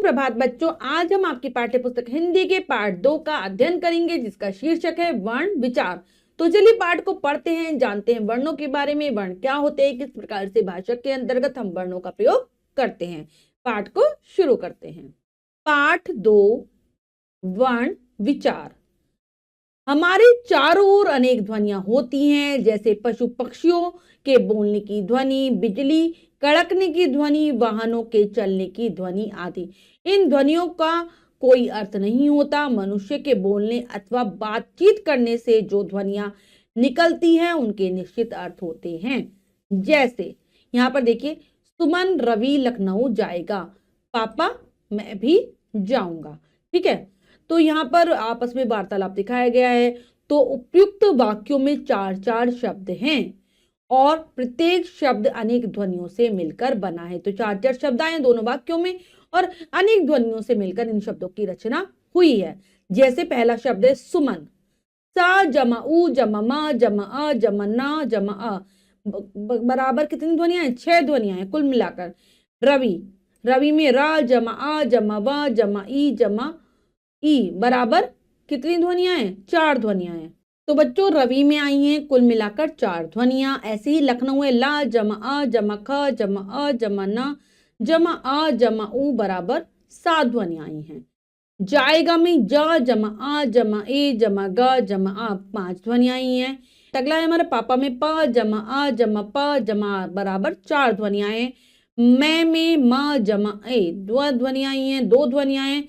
सुप्रभात बच्चों, आज हम आपकी पाठ्य पुस्तक हिंदी के पाठ 2 का अध्ययन करेंगे जिसका शीर्षक है वर्ण विचार। तो चलिए पाठ को पढ़ते हैं, जानते हैं वर्णों के बारे में। वर्ण क्या होते हैं, किस प्रकार से भाषा के अंतर्गत हम वर्णों का प्रयोग करते हैं। पाठ को शुरू करते हैं। पाठ 2, वर्ण विचार। हमारे चारों ओर अनेक ध्वनियां होती हैं, जैसे पशु पक्षियों के बोलने की ध्वनि, बिजली कड़कने की ध्वनि, वाहनों के चलने की ध्वनि आदि। इन ध्वनियों का कोई अर्थ नहीं होता। मनुष्य के बोलने अथवा बातचीत करने से जो ध्वनियां निकलती हैं उनके निश्चित अर्थ होते हैं। जैसे यहाँ पर देखिए, सुमन रवि लखनऊ जाएगा, पापा मैं भी जाऊंगा। ठीक है, तो यहाँ पर आपस में वार्तालाप दिखाया गया है। तो उपयुक्त वाक्यों में 4-4 शब्द हैं और प्रत्येक शब्द अनेक ध्वनियों से मिलकर बना है। तो 4-4 शब्द आए दोनों वाक्यों में और अनेक ध्वनियों से मिलकर इन शब्दों की रचना हुई है। जैसे पहला शब्द है सुमन, सा जमा उ जमा मा जमा अ जमा ना जमा अ, बराबर कितनी ध्वनियां हैं? 6 ध्वनियां हैं कुल मिलाकर। रवि, रवि में रा जमा आ जमा व जमा ई जमा ई बराबर कितनी ध्वनियां हैं? 4 ध्वनियां हैं। तो बच्चों रवि में आई हैं कुल मिलाकर 4 ध्वनियां। ऐसे ही लखनऊ है ला जमा अ जमा ख जमा अ जमा न जमा आ जमा उ बराबर 7 ध्वनियां आई हैं। जाएगा में ज जमा आ जमा ए जमा ग जमा आ 5 ध्वनियां आई हैं। अगला है हमारे पापा में प जमा आ जमा प जमा आ बराबर 4 ध्वनियां हैं। मैं में म जमा ए 2 ध्वनियां आई हैं, 2 ध्वनियां हैं।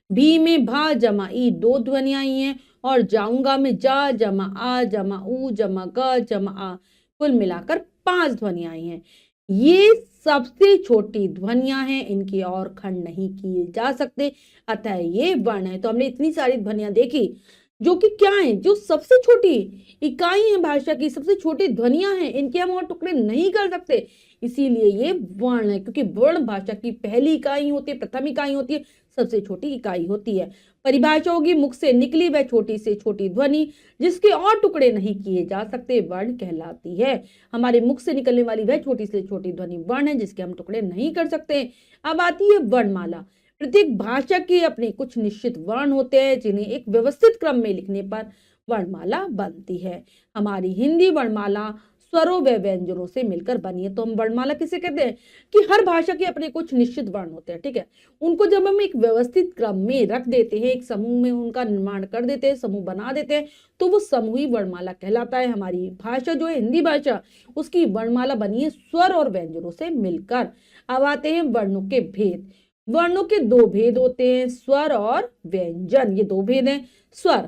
भी में भा जमा ई 2 ध्वनियां आई हैं और जाऊंगा में जा जमा आ जमा उ जमा ग जमा आ कुल मिलाकर 5 ध्वनियां आई हैं। ये सबसे छोटी ध्वनियां हैं, इनके और खंड नहीं किए जा सकते, अतः ये वर्ण है। तो हमने इतनी सारी ध्वनियां देखी जो कि क्या है, जो सबसे छोटी इकाई है भाषा की, सबसे छोटी ध्वनियां हैं, इनके हम और टुकड़े नहीं कर सकते, इसीलिए ये वर्ण है। क्योंकि वर्ण भाषा की पहली इकाई होती है, प्रथम इकाई होती है, सबसे छोटी इकाई होती है। परिभाषा होगी मुख से निकली वह छोटी से छोटी ध्वनि जिसके और टुकड़े नहीं किए जा सकते वर्ण कहलाती है। हमारे मुख से निकलने वाली वह छोटी से छोटी ध्वनि वर्ण है जिसके हम टुकड़े नहीं कर सकते। अब आती है वर्णमाला। प्रत्येक भाषा के अपने कुछ निश्चित वर्ण होते हैं जिन्हें एक व्यवस्थित क्रम में लिखने पर वर्णमाला बनती है। हमारी हिंदी वर्णमाला स्वरों व व्यंजनों से मिलकर बनी है। तो हम वर्णमाला किसे कहते हैं कि हर भाषा के अपने कुछ निश्चित वर्ण होते हैं। ठीक है, उनको जब हम एक व्यवस्थित क्रम में रख देते हैं, एक समूह में उनका निर्माण कर देते हैं, समूह बना देते हैं, तो वो समूह ही वर्णमाला कहलाता है। हमारी भाषा जो है हिंदी भाषा, उसकी वर्णमाला बनी है स्वर और व्यंजनों से मिलकर। अब आते हैं वर्णों के भेद। वर्णों के 2 भेद होते हैं, स्वर और व्यंजन। ये 2 भेद हैं। स्वर,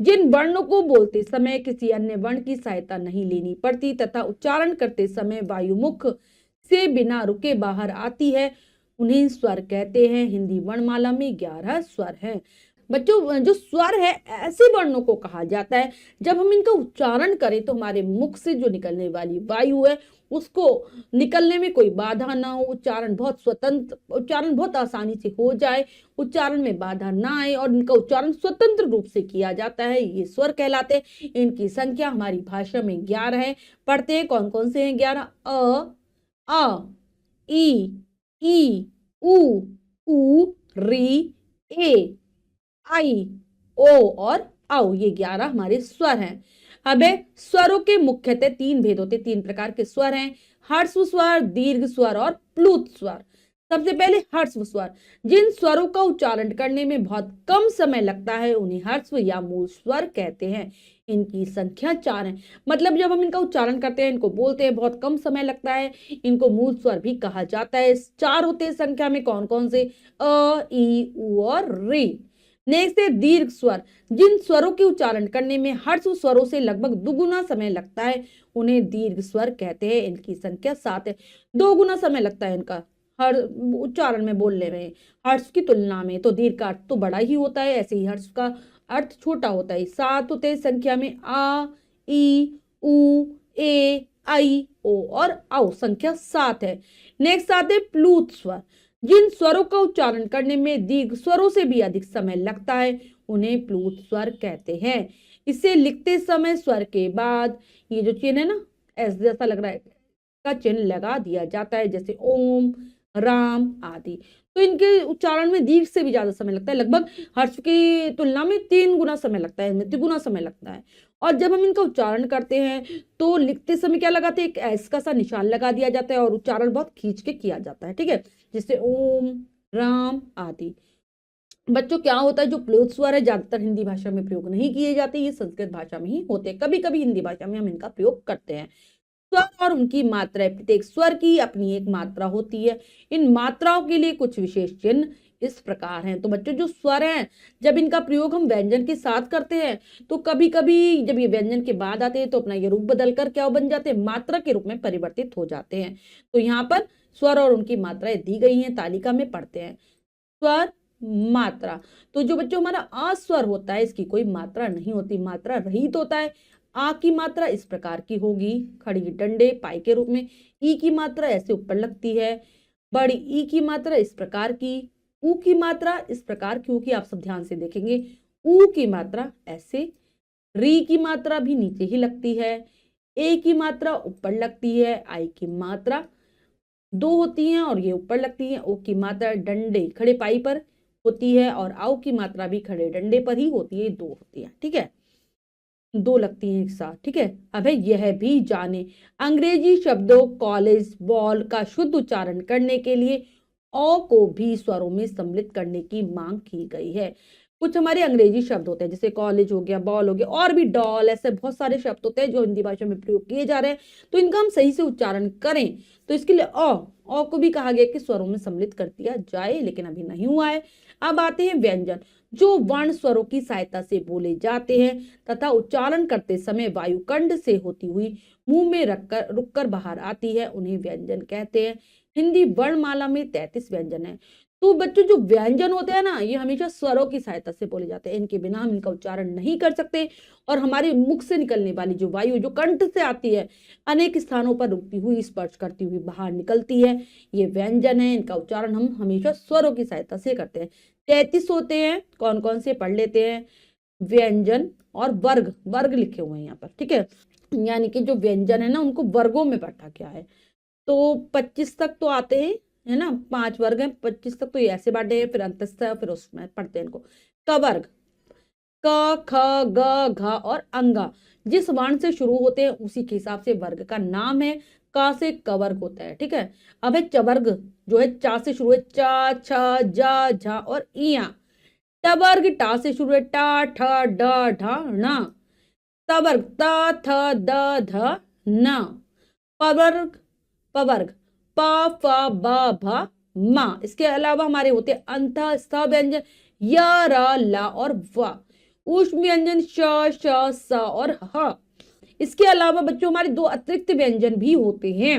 जिन वर्णों को बोलते समय किसी अन्य वर्ण की सहायता नहीं लेनी पड़ती तथा उच्चारण करते समय वायु मुख से बिना रुके बाहर आती है, उन्हें स्वर कहते हैं। हिंदी वर्णमाला में 11 स्वर हैं। बच्चों जो स्वर है ऐसे वर्णों को कहा जाता है जब हम इनका उच्चारण करें तो हमारे मुख से जो निकलने वाली वायु है उसको निकलने में कोई बाधा ना हो, उच्चारण बहुत स्वतंत्र, उच्चारण बहुत आसानी से हो जाए, उच्चारण में बाधा ना आए और इनका उच्चारण स्वतंत्र रूप से किया जाता है, ये स्वर कहलाते हैं। इनकी संख्या हमारी भाषा में 11 है। पढ़ते हैं कौन कौन से हैं 11। आ ई उ री ए आई ओ और औ, ये 11 हमारे स्वर हैं। अब स्वरों के मुख्यतः 3 भेद होते, 3 प्रकार के स्वर हैं, ह्रस्व स्वर, दीर्घ स्वर और प्लुत स्वर। सबसे पहले ह्रस्व स्वर, जिन स्वरों का उच्चारण करने में बहुत कम समय लगता है उन्हें ह्रस्व या मूल स्वर कहते हैं। इनकी संख्या 4 है। मतलब जब हम इनका उच्चारण करते हैं, इनको बोलते हैं, बहुत कम समय लगता है, इनको मूल स्वर भी कहा जाता है। 4 होते हैं संख्या में। कौन कौन से? अ ई उ और री। नेक्स्ट है दीर्घ स्वर, जिन स्वरों के उच्चारण करने में ह्रस्व स्वरों से लगभग 2 गुना समय लगता है उन्हें दीर्घ स्वर कहते हैं। इनकी संख्या 7 है। 2 गुना समय लगता है इनका हर उच्चारण में बोलने में ह्रस्व की तुलना में, तो दीर्घ का अर्थ तो बड़ा ही होता है, ऐसे ही ह्रस्व का अर्थ छोटा होता है। 7 होते हैं संख्या में। आ ई उ ए आई ओ और औ, संख्या 7 है। नेक्स्ट आते हैं प्लुत स्वर, जिन स्वरों का उच्चारण करने में दीर्घ स्वरों से भी अधिक समय लगता है उन्हें प्लुत स्वर कहते हैं। इसे लिखते समय स्वर के बाद ये जो चिन्ह है ना, ऐसा जैसा लग रहा है, का चिन्ह लगा दिया जाता है, जैसे ओम, राम आदि। तो इनके उच्चारण में दीर्घ से भी ज्यादा समय लगता है, लगभग हर्ष की तुलना में 3 गुना समय लगता है, इनमें तिगुना समय लगता है। और जब हम इनका उच्चारण करते हैं तो लिखते समय क्या लगाते हैं, एक एस का सा निशान लगा दिया जाता है और उच्चारण बहुत खींच के किया जाता है, ठीक है, जैसे ओम, राम आदि। बच्चों क्या होता है, जो प्लुत स्वर है ज्यादातर हिंदी भाषा में प्रयोग नहीं किए जाते, ये संस्कृत भाषा में ही होते हैं, कभी कभी हिंदी भाषा में हम इनका प्रयोग करते हैं। स्वर और उनकी मात्राएं, प्रत्येक स्वर की अपनी एक मात्रा होती है। इन मात्राओं के लिए कुछ विशेष चिन्ह इस प्रकार हैं। तो बच्चों जो स्वर हैं, जब इनका प्रयोग हम व्यंजन के साथ करते हैं तो कभी कभी जब ये व्यंजन के बाद आते हैं तो अपना ये रूप बदल कर क्या बन जाते हैं, मात्रा के रूप में परिवर्तित हो जाते हैं। तो यहाँ पर स्वर और उनकी मात्राएं दी गई हैं, तालिका में पढ़ते हैं। स्वर, मात्रा। तो जो बच्चों हमारा अस्वर होता है, इसकी कोई मात्रा नहीं होती, मात्रा रहित होता है। आ की मात्रा इस प्रकार की होगी, खड़ी डंडे पाई के रूप में। ई की मात्रा ऐसे ऊपर लगती है, बड़ी ई की मात्रा इस प्रकार की, ऊ की मात्रा इस प्रकार की होगी, आप सब ध्यान से देखेंगे। ऊ की मात्रा ऐसे, री की मात्रा भी नीचे ही लगती है, ए की मात्रा ऊपर लगती है, आई की मात्रा दो होती हैं और ये ऊपर लगती है, ओ की मात्रा डंडे खड़े पाई पर होती है और आओ की मात्रा भी खड़े डंडे पर ही होती है, दो होती है, ठीक है, दो लगती हैं एक साथ, ठीक है। अब है यह भी जाने, अंग्रेजी शब्दों कॉलेज बॉल का शुद्ध उच्चारण करने के लिए ओ को भी स्वरों में सम्मिलित करने की मांग की गई है। कुछ हमारे अंग्रेजी शब्द होते हैं, जैसे कॉलेज हो गया, बॉल हो गया, और भी डॉल, ऐसे बहुत सारे शब्द होते हैं जो हिंदी भाषा में प्रयोग किए जा रहे हैं। तो इनका हम सही से उच्चारण करें तो इसके लिए ओ को भी कहा गया कि स्वरों में सम्मिलित कर दिया जाए, लेकिन अभी नहीं हुआ है। अब आते हैं व्यंजन, जो वर्ण स्वरों की सहायता से बोले जाते हैं तथा उच्चारण करते समय वायुकंड से होती हुई मुंह में रखकर रुककर बाहर आती है, उन्हें व्यंजन कहते हैं। हिंदी वर्णमाला में 33 व्यंजन है। तो बच्चों जो व्यंजन होते हैं ना, ये हमेशा स्वरों की सहायता से बोले जाते हैं, इनके बिना हम इनका उच्चारण नहीं कर सकते। और हमारे मुख से निकलने वाली जो वायु जो कंठ से आती है, अनेक स्थानों पर रुकती हुई स्पर्श करती हुई बाहर निकलती है, ये व्यंजन है, इनका उच्चारण हम हमेशा स्वरों की सहायता से करते हैं। 33 होते हैं, कौन कौन से पढ़ लेते हैं। व्यंजन और वर्ग, वर्ग लिखे हुए हैं यहाँ पर, ठीक है, यानी कि जो व्यंजन है ना उनको वर्गों में बांटा गया है। तो 25 तक तो आते हैं, है ना, 5 वर्ग हैं, 25 तक तो ये ऐसे बांटे हैं, फिर अंतस्थ, फिर उसमें पढ़ते हैं इनको। क वर्ग, क ख ग घ और अंगा, जिस वर्ण से शुरू होते हैं उसी के हिसाब से वर्ग का नाम है। क से क वर्ग होता है, ठीक है। अब है च वर्ग, जो है चा से शुरू है, चा छ जा झा और इया। ट वर्ग टा से शुरू है, टा ठ ड ढ ण। त वर्ग त थ द ध न। प वर्ग, प वर्ग प फ ब भ म। इसके अलावा हमारे होते हैं अंत स्थ व्यंजन, य र ल और व। ऊष्म व्यंजन श श स और ह। इसके अलावा बच्चों हमारे दो अतिरिक्त व्यंजन भी होते हैं,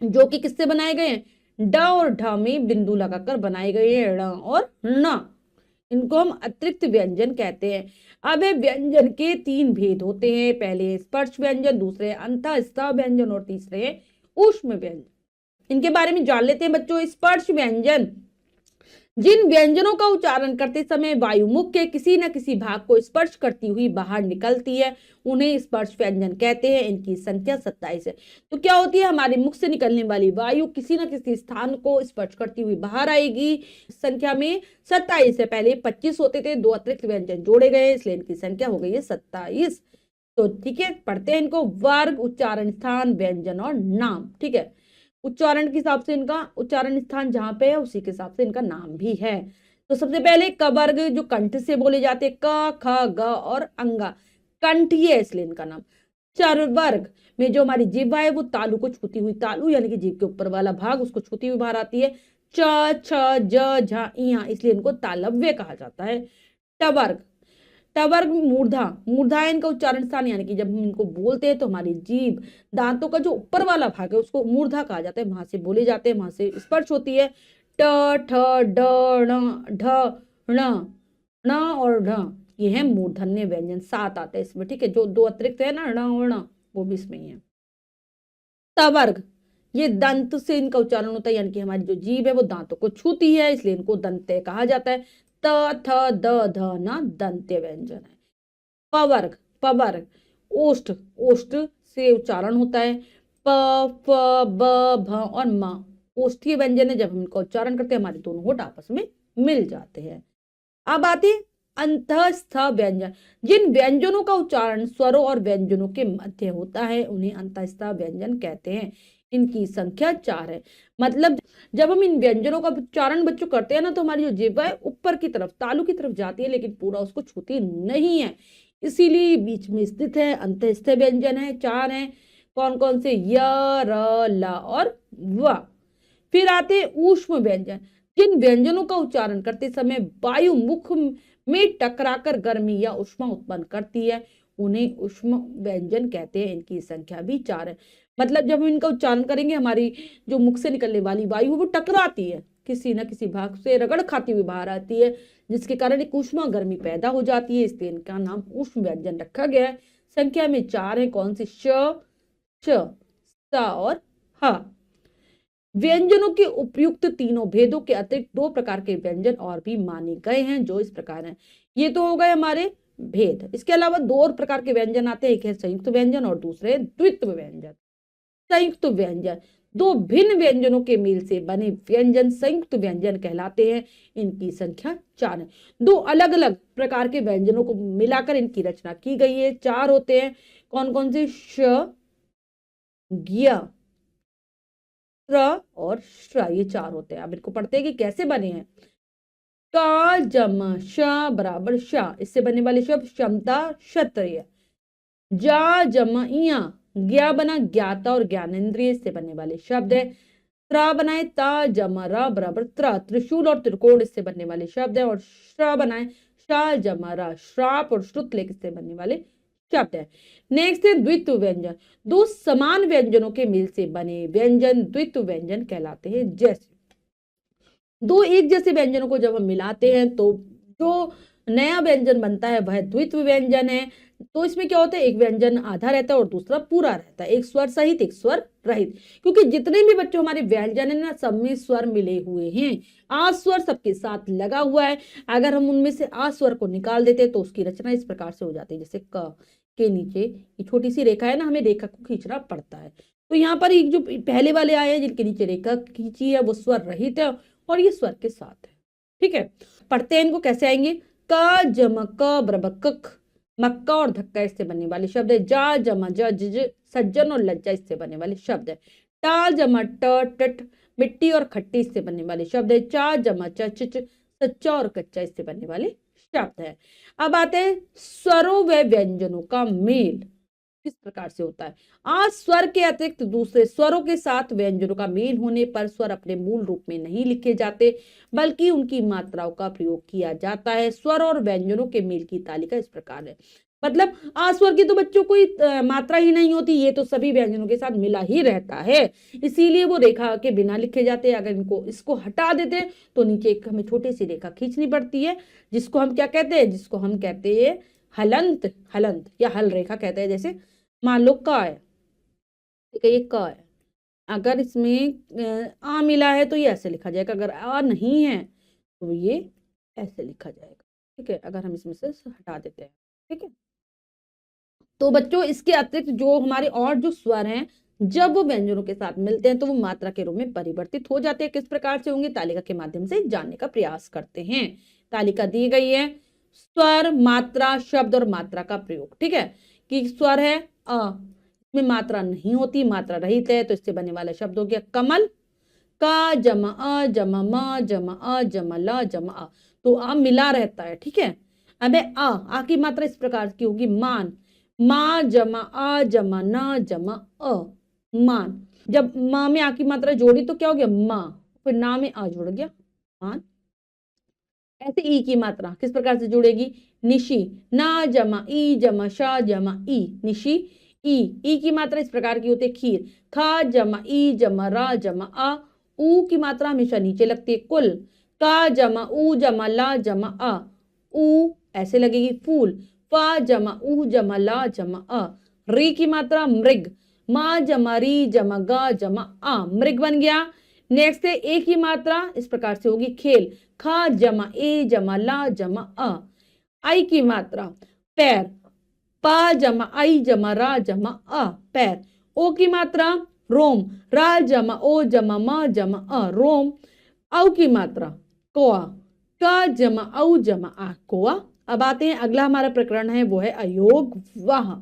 जो कि किससे बनाए गए हैं, ड और ढ में बिंदु लगाकर बनाए गए हैं, ण और ण। इनको हम अतिरिक्त व्यंजन कहते हैं। अब है व्यंजन के 3 भेद होते हैं, पहले स्पर्श व्यंजन, दूसरे अंतःस्थ व्यंजन और तीसरे ऊष्म व्यंजन। इनके बारे में जान लेते हैं बच्चों। स्पर्श व्यंजन, जिन व्यंजनों का उच्चारण करते समय वायु मुख के किसी न किसी भाग को स्पर्श करती हुई बाहर निकलती है, उन्हें स्पर्श व्यंजन कहते हैं। इनकी संख्या 27 है। तो क्या होती है, हमारे मुख से निकलने वाली वायु किसी न किसी स्थान को स्पर्श करती हुई बाहर आएगी। संख्या में 27 है, पहले 25 होते थे, 2 अतिरिक्त व्यंजन जोड़े गए, इसलिए इनकी संख्या हो गई है 27। तो ठीक है, पढ़ते हैं इनको। वर्ग, उच्चारण स्थान, व्यंजन और नाम, ठीक है। उच्चारण के हिसाब से इनका उच्चारण स्थान जहां पे है उसी के हिसाब से इनका नाम भी है। तो सबसे पहले क वर्ग, जो कंठ से बोले जाते हैं, क ख ग और अंगा, कंठी है इसलिए इनका नाम। चर वर्ग में जो हमारी जीभ है वो तालु को छूती हुई, तालु यानी कि जीभ के ऊपर वाला भाग, उसको छूती हुई बाहर आती है। च छ ज झ इया, इसलिए इनको तालव्य कहा जाता है। ट वर्ग, टवर्ग मूर्धा, मूर्धा है इनका उच्चारण स्थान, यानी कि जब हम इनको बोलते हैं तो हमारी जीभ, दांतों का जो ऊपर वाला भाग है उसको मूर्धा कहा जाता है, वहां से बोले जाते हैं, वहां से स्पर्श होती है। ट ठ ड ण ढ ण, ण और ढ, ये है मूर्धन्य व्यंजन, 7 आते हैं इसमें, ठीक है। जो 2 अतिरिक्त है ना, ण और ण, वो भी इसमें ही है। तवर्ग, ये दंत से इनका उच्चारण होता है, यानी कि हमारी जो जीभ है वो दांतों को छूती है, इसलिए इनको दंत्य कहा जाता है। त थ द ध न दंत्य व्यंजन है। पवर्ग, पवर्ग ओष्ठ, ओष्ठ से उच्चारण होता है। प फ ब भ और म, ओष्ठीय व्यंजन है, जब हम इनका उच्चारण करते हैं हमारे दोनों होठ आपस में मिल जाते हैं। अब आते हैं अंतःस्थ व्यंजन। जिन व्यंजनों का उच्चारण स्वरों और व्यंजनों के मध्य होता है उन्हें अंतःस्थ व्यंजन कहते हैं। इनकी संख्या 4 है। मतलब जब हम इन व्यंजनों का उच्चारण बच्चों करते हैं ना, तो हमारी जो जिह्वा है ऊपर की तरफ तालू की तरफ जाती है, लेकिन पूरा उसको छूती नहीं है, इसीलिए बीच में स्थित है। अंतःस्थ व्यंजन है, 4 हैं। कौन कौन से? य, र, ल और व। फिर आते हैं ऊष्म व्यंजन। जिन व्यंजनों का उच्चारण करते समय वायु मुख में टकराकर गर्मी या उष्मा उत्पन्न करती है उन्हें उष्म व्यंजन कहते हैं। इनकी संख्या भी 4 है। मतलब जब हम इनका उच्चारण करेंगे हमारी जो मुख से निकलने वाली वायु वो टकराती है, किसी न किसी भाग से रगड़ खाती हुई बाहर आती है, जिसके कारण एक उष्मा गर्मी पैदा हो जाती है, इसलिए इनका नाम उष्म व्यंजन रखा गया है। संख्या में 4 है। कौन सी? श, च, स और ह। व्यंजनों के उपयुक्त तीनों भेदों के अतिरिक्त 2 प्रकार के व्यंजन और भी माने गए हैं, जो इस प्रकार हैं। ये तो हो गए हमारे भेद। इसके अलावा 2 और प्रकार के व्यंजन आते हैं, एक है संयुक्त व्यंजन और दूसरे द्वित्व व्यंजन। संयुक्त व्यंजन 2 भिन्न व्यंजनों के मेल से बने व्यंजन संयुक्त व्यंजन कहलाते हैं। इनकी संख्या 4 है। 2 अलग अलग प्रकार के व्यंजनों को मिलाकर इनकी रचना की गई है। 4 होते हैं। कौन कौन से? श, ज्ञ, त्र और श्र, ये 4 होते हैं। अब इनको पढ़ते हैं कि कैसे बने हैं। का जम श बराबर श, इससे बनने वाले शब्द क्षमता क्षत्रिय। जा जम इया, ज्ञा बना ज्ञाता और ज्ञानेन्द्रिय, इससे बनने वाले शब्द है। त्र बनाए ता जम र बराबर त्र, त्रिशूल और त्रिकोण, इससे बनने वाले शब्द है। और श्र बनाए शा जम र, श्राप और श्रुतलेख, इससे बनने वाले शब्द है। नेक्स्ट है द्वित्व व्यंजन। 2 समान व्यंजनों के मिल से बने व्यंजन द्वित्व व्यंजन कहलाते हैं। जैसे 2 एक जैसे व्यंजनों को जब हम मिलाते हैं तो जो नया व्यंजन बनता है वह द्वित्व व्यंजन है। तो इसमें क्या होता है, एक व्यंजन आधा रहता है और दूसरा पूरा रहता है, एक स्वर सहित एक स्वर रहित। क्योंकि जितने भी बच्चों हमारे व्यंजन है ना, सब में स्वर मिले हुए हैं, आ स्वर सबके साथ लगा हुआ है। अगर हम उनमें से आ स्वर को निकाल देते तो उसकी रचना इस प्रकार से हो जाती है। जैसे क के नीचे ये छोटी सी रेखा है ना, हमें रेखा को खींचना पड़ता है। तो यहाँ पर एक जो पहले वाले आए हैं जिनके नीचे रेखा खींची है वो स्वर रहित है और ये स्वर के साथ है। ठीक है, पढ़ते हैं इनको कैसे आएंगे। क जम क बराबर कख, मक्का और धक्का, इससे बनने वाले शब्द है। जा जमा ज, सज्जन और लज्जा, इससे बनने वाले शब्द है। टाल जमा ट, टट, मिट्टी और खट्टी, इससे बनने वाले शब्द है। चा जमा च, सच्चा और कच्चा, इससे बनने वाले शब्द है। अब आते हैं स्वरों व व्यंजनों का मेल किस प्रकार से होता है। आज स्वर के अतिरिक्त दूसरे स्वरों के साथ व्यंजनों का मेल होने पर स्वर अपने मूल रूप में नहीं लिखे जाते, बल्कि उनकी मात्राओं का प्रयोग किया जाता है। स्वर और व्यंजनों के मेल की तालिका इस प्रकार है। मतलब आ स्वर की तो बच्चों कोई मात्रा ही नहीं होती, ये तो सभी व्यंजनों के साथ मिला ही रहता है, इसीलिए वो रेखा के बिना लिखे जाते हैं। अगर इनको इसको हटा देते तो नीचे एक हमें छोटी सी रेखा खींचनी पड़ती है, जिसको हम क्या कहते हैं, जिसको हम कहते हैं हलंत, हलंत या हल रेखा कहते हैं। जैसे मान लो क है, ठीक है, ये क है, अगर इसमें आ मिला है तो ये ऐसे लिखा जाएगा, अगर आ नहीं है तो ये ऐसे लिखा जाएगा। ठीक है, अगर हम इसमें से हटा देते हैं। ठीक है, तो बच्चों इसके अतिरिक्त जो हमारे और जो स्वर हैं जब वो व्यंजनों के साथ मिलते हैं तो वो मात्रा के रूप में परिवर्तित हो जाते हैं। किस प्रकार से होंगे, तालिका के माध्यम से जानने का प्रयास करते हैं। तालिका दी गई है, स्वर, मात्रा, शब्द और मात्रा का प्रयोग। ठीक है, कि स्वर है अ, इसमें मात्रा नहीं होती, मात्रा रहित है, तो इससे बनने वाला शब्द हो गया कमल। का जमा अ जमा म जमा अ जमा ल जमा अ, तो आ मिला रहता है। ठीक है, अब आ की मात्रा इस प्रकार की होगी मान, मा जमा आ जमा न जमा अ, मान। जब माँ में आ की मात्रा जोड़ी तो क्या हो गया माँ, फिर ना में आ जुड़ गया मान। ऐसे ई की मात्रा किस प्रकार से जुड़ेगी, निशी, ना जमा ई जमा शा जमा ई, निशी ई की मात्रा इस प्रकार की होती है खीर, खा जमा ई जमा रा जमा आ, ऊ की मात्रा हमेशा नीचे लगती है कुल, का जमा ऊ जमा ला जमा आ, ऊ ऐसे लगेगी फूल, फा जमा ऊ जमा ला जमा आ, री की मात्रा मृग, मा जमा री जमा गा जमा आ, मृग बन गया। नेक्स्ट है ए की मात्रा इस प्रकार से होगी खेल, खा जमा ए जमा ला जमा अ, आई की मात्रा पैर, पा जमा आई जमा रा जमा अ, पैर। ओ की मात्रा रोम, रा जमा ओ जमा म जमा अ, रोम। औ की मात्रा कोआ, का जमा औ जमा आ, कोआ। अब आते हैं, अगला हमारा प्रकरण है वो है अयोग वाह।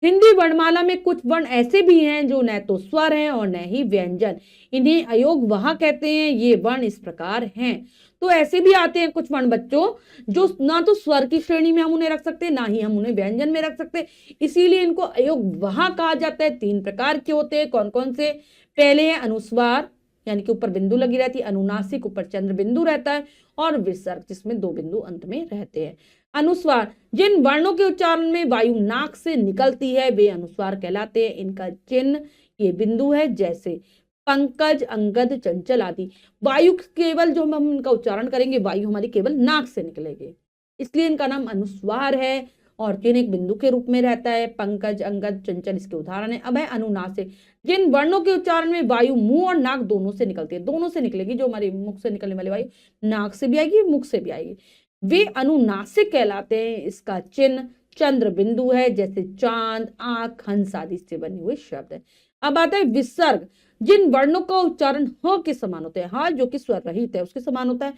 हिंदी वर्णमाला में कुछ वर्ण ऐसे भी हैं जो न तो स्वर हैं और न ही व्यंजन, इन्हें अयोग वहा कहते हैं। ये वर्ण इस प्रकार हैं। तो ऐसे भी आते हैं कुछ वर्ण बच्चों जो ना तो स्वर की श्रेणी में हम उन्हें रख सकते, ना ही हम उन्हें व्यंजन में रख सकते, इसीलिए इनको अयोग वहा कहा जाता है। 3 प्रकार के होते हैं, कौन कौन से? पहले है अनुस्वार, यानी कि ऊपर बिंदु लगी रहती है, अनुनासिक ऊपर चंद्र बिंदु रहता है, और विसर्ग जिसमें 2 बिंदु अंत में रहते हैं। अनुस्वार, जिन वर्णों के उच्चारण में वायु नाक से निकलती है वे अनुस्वार कहलाते हैं। इनका चिन्ह ये बिंदु है, जैसे पंकज, अंगद, चंचल आदि। वायु केवल जो हम इनका उच्चारण करेंगे, वायु हमारी केवल नाक से निकलेगी, इसलिए इनका नाम अनुस्वार है, और चिन्ह एक बिंदु के रूप में रहता है। पंकज, अंगद, चंचल इसके उदाहरण है। अब है अनुनासिक, जिन वर्णों के उच्चारण में वायु मुंह और नाक दोनों से निकलती है, दोनों से निकलेगी, जो हमारी मुख से निकलने वाली वायु नाक से भी आएगी, मुख से भी आएगी, वे अनुनासिक कहलाते हैं। इसका चिन्ह चंद्र बिंदु है, जैसे चांद, आंख, हंस आदि से बने हुए शब्द है। अब आता है विसर्ग, जिन वर्णों का उच्चारण ह के समान होते हैं, ह जो कि स्वर रहित है उसके समान होता है,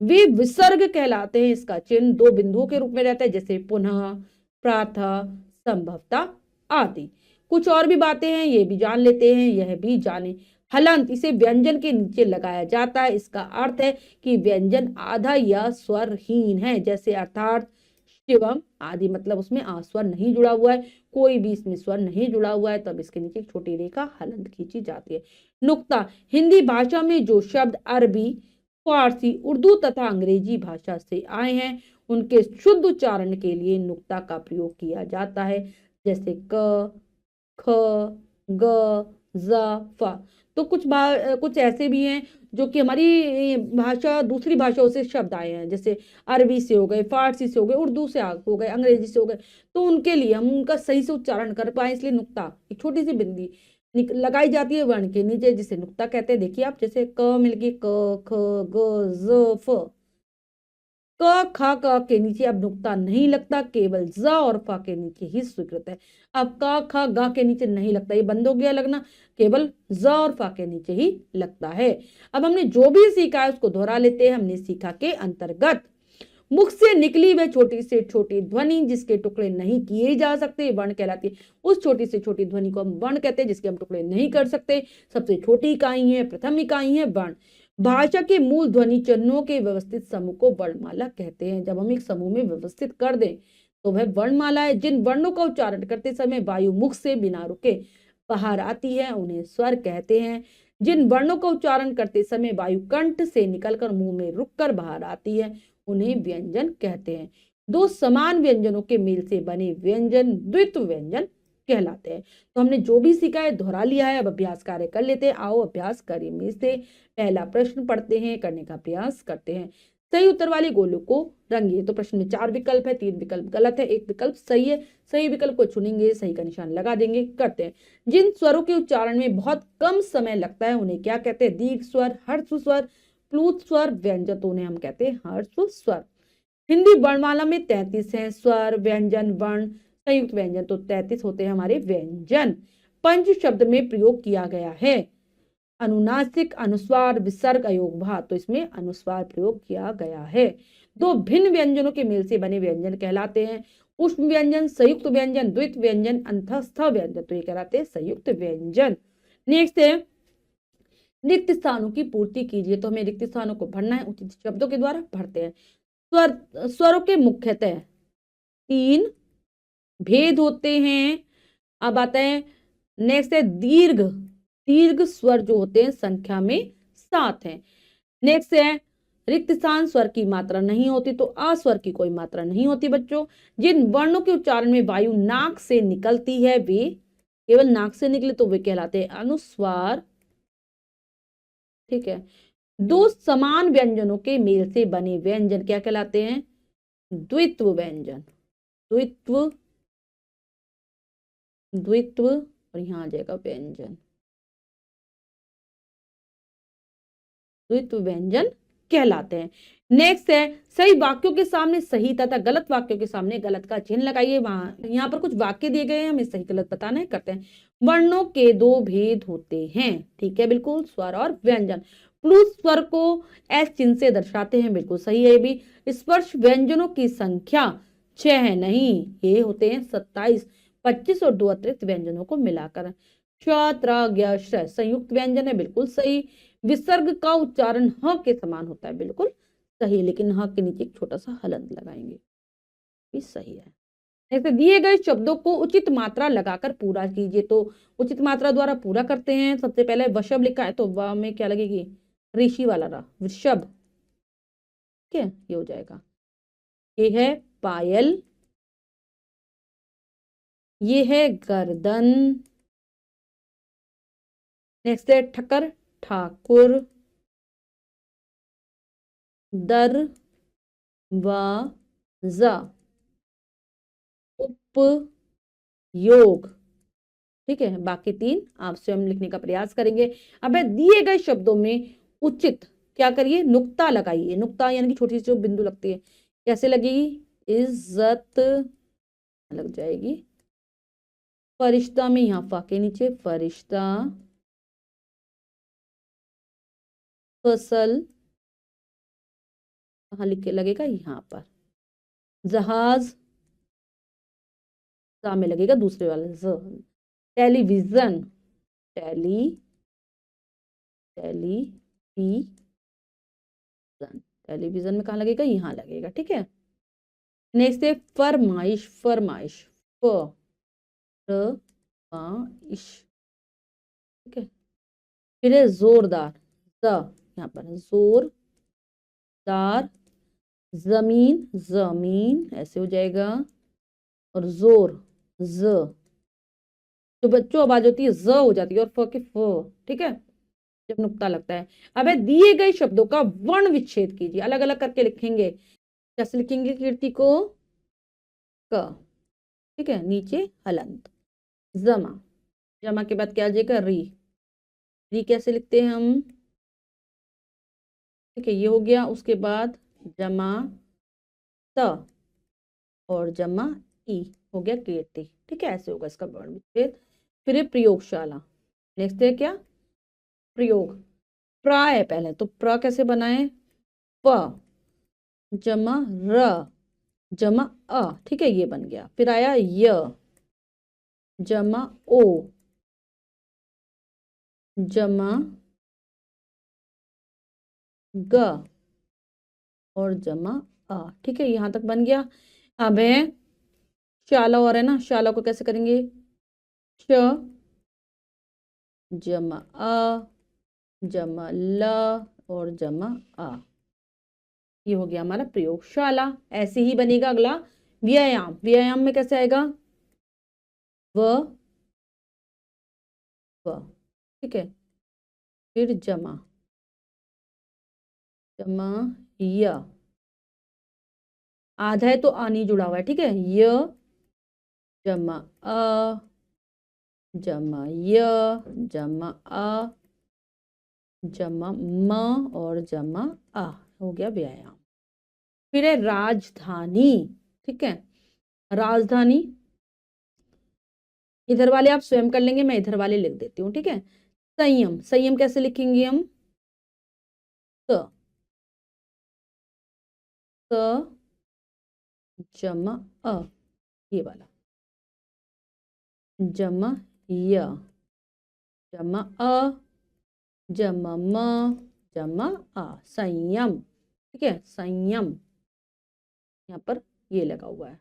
वे विसर्ग कहलाते हैं। इसका चिन्ह 2 बिंदुओं के रूप में रहता है, जैसे पुनः, प्रातः, संभवतः आदि। कुछ और भी बातें हैं, ये भी जान लेते हैं, यह भी जाने। हलंत, इसे व्यंजन के नीचे लगाया जाता है। इसका अर्थ है कि व्यंजन आधा या स्वरहीन है, जैसे अर्थात शिवम आदि, मतलब उसमें स्वर नहीं जुड़ा हुआ है, कोई भी इसमें स्वर नहीं जुड़ा हुआ है, तब इसके नीचे एक छोटी रेखा हलंत खींची जाती है। नुक्ता, हिंदी भाषा में जो शब्द अरबी, फारसी, उर्दू तथा अंग्रेजी भाषा से आए हैं, उनके शुद्ध उच्चारण के लिए नुक्ता का प्रयोग किया जाता है, जैसे क, ख, ग, ज, फ। तो कुछ ऐसे भी हैं जो कि हमारी भाषा, दूसरी भाषाओं से शब्द आए हैं, जैसे अरबी से हो गए, फारसी से हो गए, उर्दू से हो गए, अंग्रेजी से हो गए, तो उनके लिए हम उनका सही से उच्चारण कर पाए, इसलिए नुक्ता, एक छोटी सी बिंदी लगाई जाती है वर्ण के नीचे, जिसे नुक्ता कहते हैं। देखिए आप, जैसे क मिल गई, क, ख, ग, ज, फ। क, ख, क के नीचे अब नुक्ता नहीं लगता, केवल ज और फ के नीचे ही स्वीकृत है। अब क, ख, ग के नीचे नहीं लगता, ये बंद हो गया लगना, केवल ज और फ के नीचे ही लगता है। अब हमने जो भी सीखा है उसको दोहरा लेते हैं। हमने सीखा के अंतर्गत, मुख से निकली वह छोटी से छोटी ध्वनि जिसके टुकड़े नहीं किए जा सकते वर्ण कहलाती है। उस छोटी से छोटी ध्वनि को हम वर्ण कहते हैं, जिसके हम टुकड़े नहीं कर सकते। सबसे छोटी इकाई है, प्रथम इकाई है वर्ण। भाषा के मूल ध्वनि चिन्हों के व्यवस्थित समूह को वर्णमाला कहते हैं। जब हम एक समूह में व्यवस्थित कर दें तो वह वर्णमाला है। जिन वर्णों का उच्चारण करते समय वायु मुख से बिना रुके बाहर आती है उन्हें स्वर कहते हैं। जिन वर्णों का उच्चारण करते समय वायु कंठ से निकलकर मुंह में रुककर बाहर आती है उन्हें व्यंजन कहते हैं। 2 समान व्यंजनों के मेल से बने व्यंजन द्वित्व व्यंजन कहलाते हैं। तो हमने जो भी सीखा है दोहरा लिया है। अब अभ्यास कार्य कर लेते हैं। आओ अभ्यास कार्य में से पहला प्रश्न पढ़ते हैं, करने का प्रयास करते हैं। सही उत्तर वाले गोलों को रंगिए। तो प्रश्न में 4 विकल्प है, 3 विकल्प गलत है, 1 विकल्प सही है। सही विकल्प को चुनेंगे, सही का निशान लगा देंगे। करते हैं। जिन स्वरों के उच्चारण में बहुत कम समय लगता है उन्हें क्या कहते हैं? दीर्घ स्वर, हर्ष स्वर, प्लूत स्वर, व्यंजन, तो उन्हें हम कहते हैं हर्ष स्वर। हिंदी वर्णमाला में 33 है स्वर, व्यंजन, वर्ण, संयुक्त व्यंजन, तो 33 होते हैं हमारे व्यंजन। पंच शब्द में प्रयोग किया गया है अनुनासिक, अनुस्वार, विसर्ग, अयोग, भा, तो इसमें अनुस्वार प्रयोग किया गया है। 2 भिन्न व्यंजनों के मेल से बने व्यंजन कहलाते हैं उष्म व्यंजन, संयुक्त व्यंजन, द्वित व्यंजन, अंतस्थ व्यंजन, तो ये कहलाते हैं संयुक्त व्यंजन। नेक्स्ट है रिक्त स्थानों की पूर्ति कीजिए। तो हमें रिक्त स्थानों को भरना है, उचित शब्दों के द्वारा भरते हैं। स्वरों के मुख्यतः 3 भेद होते हैं। अब आता है नेक्स्ट है दीर्घ स्वर जो होते हैं संख्या में 7 हैं। नेक्स्ट है रिक्त स्थान स्वर की मात्रा नहीं होती, तो अस्वर की कोई मात्रा नहीं होती बच्चों। जिन वर्णों के उच्चारण में वायु नाक से निकलती है वे केवल नाक से निकले तो वे कहलाते हैं अनुस्वार। ठीक है। 2 समान व्यंजनों के मेल से बने व्यंजन क्या कहलाते हैं? द्वित्व व्यंजन। द्वित्व और यहां आ जाएगा व्यंजन, द्वित्व व्यंजन कहलाते हैं। नेक्स्ट है सही वाक्यों के सामने सही तथा गलत वाक्यों के सामने गलत का चिन्ह लगाइए। वहां यहाँ पर कुछ वाक्य दिए गए हैं, हमें सही गलत बताना है, करते हैं। वर्णों के दो भेद होते हैं, ठीक है, बिल्कुल, स्वर और व्यंजन। प्लस स्वर को एस चिन्ह से दर्शाते हैं, बिल्कुल सही है ये भी। स्पर्श व्यंजनों की संख्या 6 है, नहीं, ये होते हैं 27, 25 और 2 अतिरिक्त व्यंजनों को मिलाकर। संयुक्त व्यंजन है, बिल्कुल सही। विसर्ग का उच्चारण ह के समान होता है, बिल्कुल सही, लेकिन ह के नीचे एक छोटा सा हलंत लगाएंगे, भी सही है। ऐसे दिए गए शब्दों को उचित मात्रा लगाकर पूरा कीजिए, तो उचित मात्रा द्वारा पूरा करते हैं। सबसे पहले वृषभ लिखा है, तो व में क्या लगेगी, ऋषि वाला रहा, वृषभ, ठीक है, ये हो जाएगा। ये है पायल, ये है गर्दन। नेक्स्ट है ठकर, ठाकुर। दर व ज, उपयोग, ठीक है। बाकी 3 आप स्वयं लिखने का प्रयास करेंगे। अब दिए गए शब्दों में उचित क्या करिए, नुक्ता लगाइए। नुक्ता यानी कि छोटी सी जो बिंदु लगती है, कैसे लगेगी, इज्जत लग जाएगी। फरिश्ता में यहाँ फा के नीचे फरिश्ता। फसल कहाँ लिख के लगेगा, यहाँ पर। जहाज सा में लगेगा दूसरे वाले ज। टेलीविजन, टेली टेलीविजन, टेलीविजन में कहाँ लगेगा, यहाँ लगेगा, ठीक है। नेक्स्ट है फरमाइश, फरमाइश, फरमाइश, ठीक है। फिर है जोरदार, यहाँ पर जोरदार। जमीन, जमीन ऐसे हो जाएगा। और जोर, ज, तो बच्चों आवाज होती है ज हो जाती है, और फ की फ, ठीक है, जब नुक्ता लगता है। अब दिए गए शब्दों का वर्ण विच्छेद कीजिए, अलग अलग करके लिखेंगे। कैसे लिखेंगे, कीर्ति को क, ठीक है, नीचे हलंत। जमा, जमा के बाद क्या आ जाएगा, री। री कैसे लिखते हैं हम, ठीक है, ये हो गया। उसके बाद जमा त और जमा ई, हो गया कीर्ति, ठीक है, ऐसे होगा इसका वर्ण विच्छेद। फिर प्रयोगशाला। नेक्स्ट है क्या, प्रयोग। प्र है पहले, तो प्र कैसे बनाए, प जमा र जमा अ, ठीक है, ये बन गया। फिर आया य जमा ओ जमा ग और जमा आ, ठीक है, यहां तक बन गया। अब है शाला, और है ना, शाला को कैसे करेंगे, श जमा अ जमा ल और जमा आ, ये हो गया हमारा प्रयोगशाला। ऐसे ही बनेगा अगला व्यायाम। व्यायाम में कैसे आएगा, व ठीक है, फिर जमा जमा य, आधा है तो आ नहीं जुड़ा हुआ है, ठीक है, य जमा अ जमा य जमा अ जमा म और जमा आ, हो गया व्यायाम। फिर है राजधानी, ठीक है, राजधानी इधर वाले आप स्वयं कर लेंगे, मैं इधर वाले लिख देती हूँ, ठीक है। संयम, संयम कैसे लिखेंगे हम, स जमा अ, ये वाला, जमा य जमा अ जमा म जमा आ, संयम, ठीक है, संयम, यहाँ पर ये लगा हुआ है।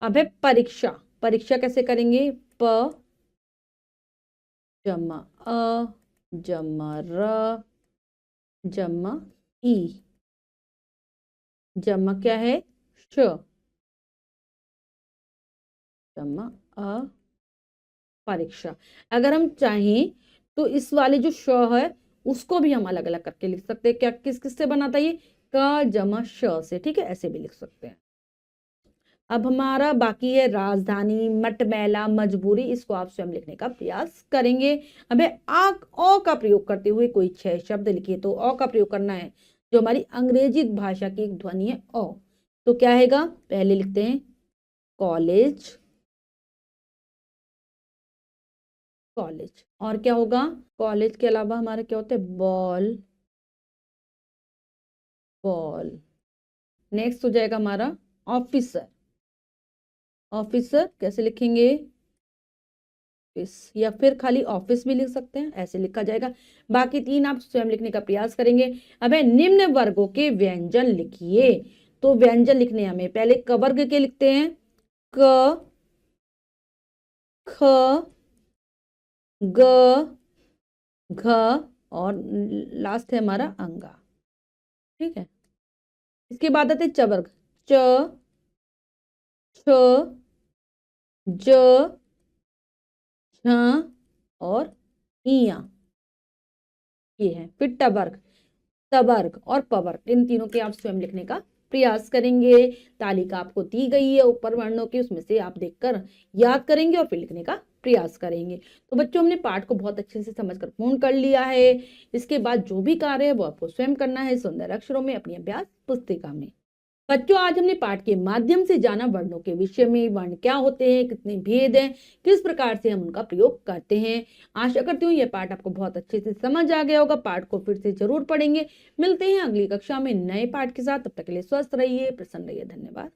अब है परीक्षा। परीक्षा कैसे करेंगे, प जमा अ जमा र जमा ई, जमा क्या है, श जमा अ, परीक्षा। अगर हम चाहें तो इस वाले जो श है उसको भी हम अलग अलग करके लिख सकते हैं। क्या, किस किस से बनाता है ये, क जमा श से, ठीक है, ऐसे भी लिख सकते हैं। अब हमारा बाकी है राजधानी, मटमैला, मजबूरी। इसको आप स्वयं लिखने का प्रयास करेंगे। अब है अ का प्रयोग करते हुए कोई 6 शब्द लिखिए। तो अ का प्रयोग करना है, जो हमारी अंग्रेजी भाषा की एक ध्वनि है अ। तो क्या आएगा, पहले लिखते हैं कॉलेज, कॉलेज। और क्या होगा, कॉलेज के अलावा हमारा क्या होता है, बॉल, बॉल। नेक्स्ट हो जाएगा हमारा ऑफिसर, ऑफिसर कैसे लिखेंगे, ऑफिस, या फिर खाली ऑफिस भी लिख सकते हैं, ऐसे लिखा जाएगा। बाकी 3 आप स्वयं लिखने का प्रयास करेंगे। अब है निम्न वर्गों के व्यंजन लिखिए। तो व्यंजन लिखने हमें पहले क वर्ग के लिखते हैं, क, ख, ग, घ, और लास्ट है हमारा अंगा। ठीक है, इसके बाद आते च वर्ग, च, छ, ज, झ और इया, ये है। फिर टवर्ग, तवर्ग और पवर्ग, इन तीनों के आप स्वयं लिखने का प्रयास करेंगे। तालिका आपको दी गई है ऊपर वर्णों की, उसमें से आप देखकर याद करेंगे और फिर लिखने का प्रयास करेंगे। तो बच्चों, हमने पाठ को बहुत अच्छे से समझकर पूर्ण कर लिया है। इसके बाद जो भी कार्य है वो आपको स्वयं करना है सुंदर अक्षरों में अपनी अभ्यास पुस्तिका में। बच्चों, आज हमने पाठ के माध्यम से जाना वर्णों के विषय में, वर्ण क्या होते हैं, कितने भेद हैं, किस प्रकार से हम उनका प्रयोग करते हैं। आशा करती हूँ यह पाठ आपको बहुत अच्छे से समझ आ गया होगा। पाठ को फिर से जरूर पढ़ेंगे। मिलते हैं अगली कक्षा में नए पाठ के साथ। तब तक के लिए स्वस्थ रहिए, प्रसन्न रहिए। धन्यवाद।